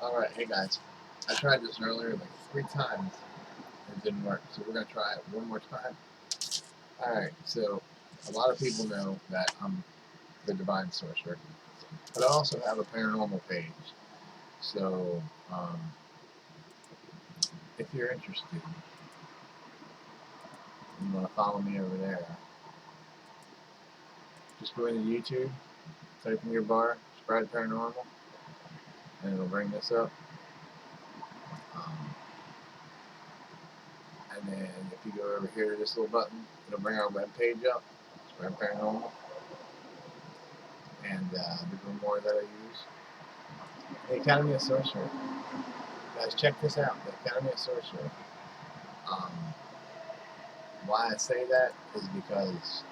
Alright, hey guys. I tried this earlier like 3 times and it didn't work. So we're going to try it one more time. Alright, so a lot of people know that I'm the Divine Sorcerer. But I also have a paranormal page. So, if you're interested, you want to follow me over there, just go into YouTube, type in your bar, Sprad Paranormal, and it'll bring this up. And then if you go over here to this little button, it'll bring our web page up, Sprad Paranormal. And there's one more that I use. The Academy of Sorcery. Guys, check this out. The Academy of Sorcery. Why I say that is because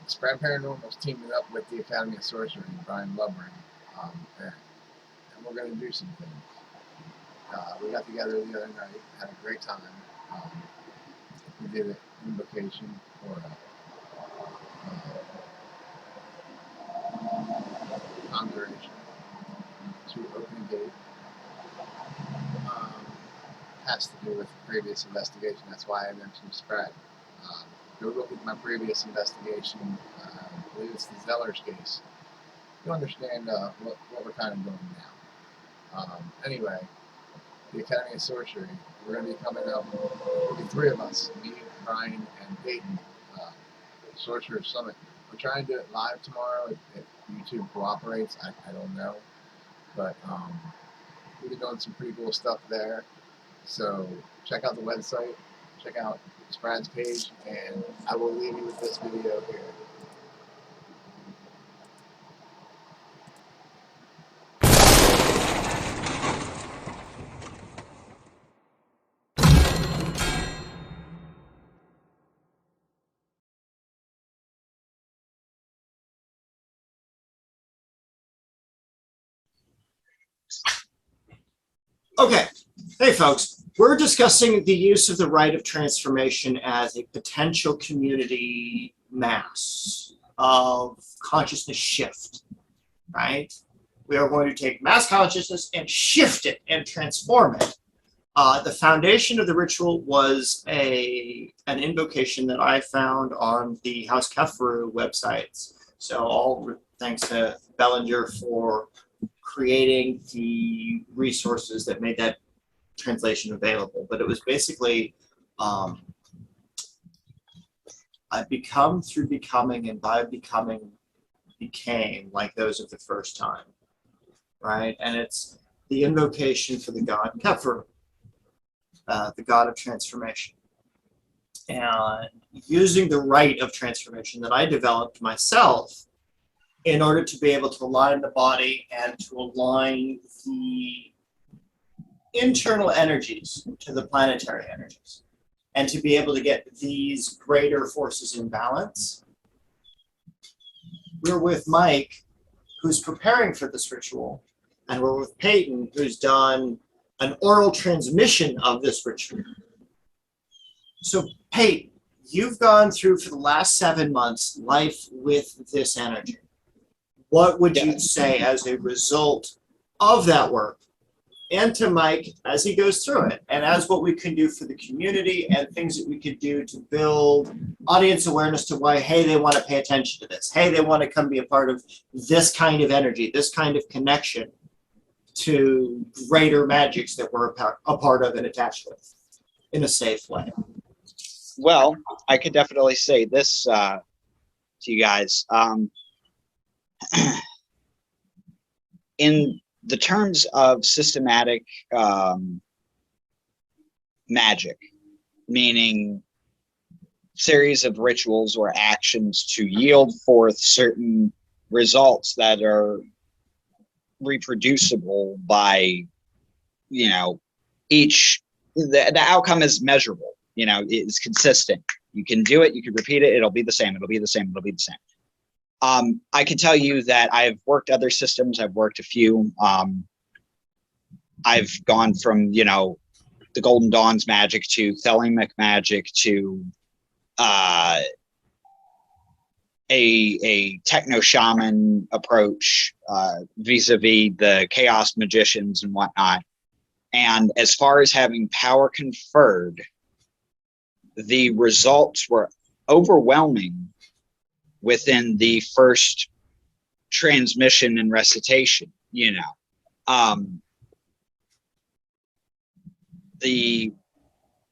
Sprad Paranormal is teaming up with the Academy of Sorcery and Brian Lovering. And we're going to do some things. We got together the other night, had a great time. We did an invocation for conjuration to open a gate. Has to do with previous investigation. That's why I mentioned Sprad. Go look at my previous investigation. I believe it's the Zellers case. You'll understand what we're kind of doing now. Anyway, the Academy of Sorcery, we're going to be coming up. There'll be 3 of us, me, Brian, and Peyton. Sorcerer Summit. We're trying to do it live tomorrow. If YouTube cooperates, I don't know. But we've been doing some pretty cool stuff there. So check out the website, check out Sprad's page, and I will leave you with this video here. Okay, hey folks, we're discussing the use of the rite of transformation as a potential community mass of consciousness shift, right? We are going to take mass consciousness and shift it and transform it. The foundation of the ritual was an invocation that I found on the House Kefru websites. So all thanks to Bellinger for creating the resources that made that translation available. But it was basically, I become through becoming, and by becoming became like those of the first time, right? And it's the invocation for the god Kefru, the god of transformation. And using the rite of transformation that I developed myself in order to be able to align the body and to align the internal energies to the planetary energies, and to be able to get these greater forces in balance. We're with Mike, who's preparing for this ritual, and we're with Peyton, who's done an oral transmission of this ritual. So Peyton, you've gone through for the last 7 months life with this energy. What would you say as a result of that work? And to Mike, as he goes through it, and as what we can do for the community and things that we could do to build audience awareness to why, hey, they want to pay attention to this. Hey, they want to come be a part of this kind of energy, this kind of connection to greater magics that we're a part of and attached with in a safe way. Well, I could definitely say this to you guys. In the terms of systematic magic, meaning series of rituals or actions to yield forth certain results that are reproducible by, the outcome is measurable, it's consistent. You can do it, you can repeat it, it'll be the same, it'll be the same, it'll be the same. I can tell you that I've worked other systems. I've worked a few. I've gone from, the Golden Dawn's magic to Thelemic magic to a techno shaman approach vis-a-vis the chaos magicians and whatnot. And as far as having power conferred, the results were overwhelming within the first transmission and recitation, you know. The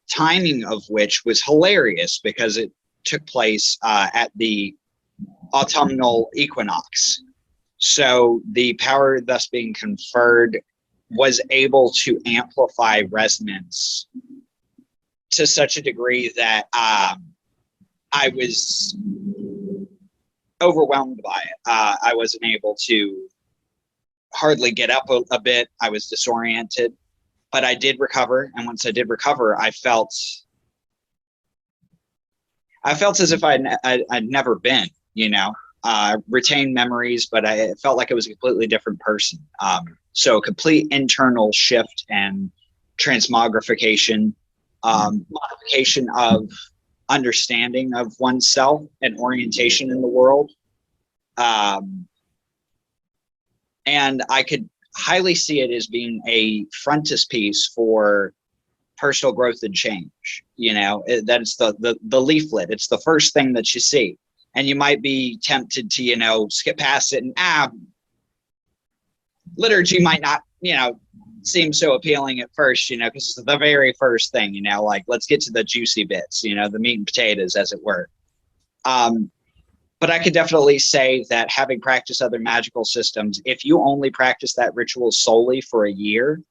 timing of which was hilarious because it took place at the autumnal equinox. So the power thus being conferred was able to amplify resonance to such a degree that I was overwhelmed by it. I wasn't able to hardly get up a bit. I was disoriented, but I did recover. And once I did recover, I felt as if I'd never been, you know. Retained memories, but I felt like I was a completely different person. So a complete internal shift and transmogrification, modification of understanding of oneself and orientation in the world. And I could highly see it as being a frontispiece for personal growth and change. You know, that's the leaflet. It's the first thing that you see. And you might be tempted to, you know, skip past it and, liturgy might not, you know, seem so appealing at first, you know, because it's the very first thing, you know, like, let's get to the juicy bits, you know, the meat and potatoes, as it were. But I could definitely say that having practiced other magical systems, if you only practice that ritual solely for a year,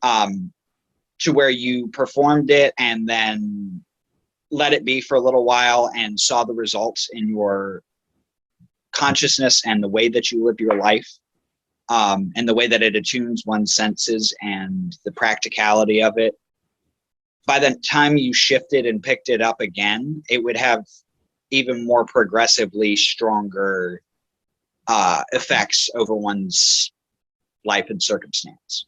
to where you performed it and then let it be for a little while and saw the results in your consciousness and the way that you live your life, and the way that it attunes one's senses and the practicality of it, by the time you shifted and picked it up again, it would have even more progressively stronger effects over one's life and circumstance.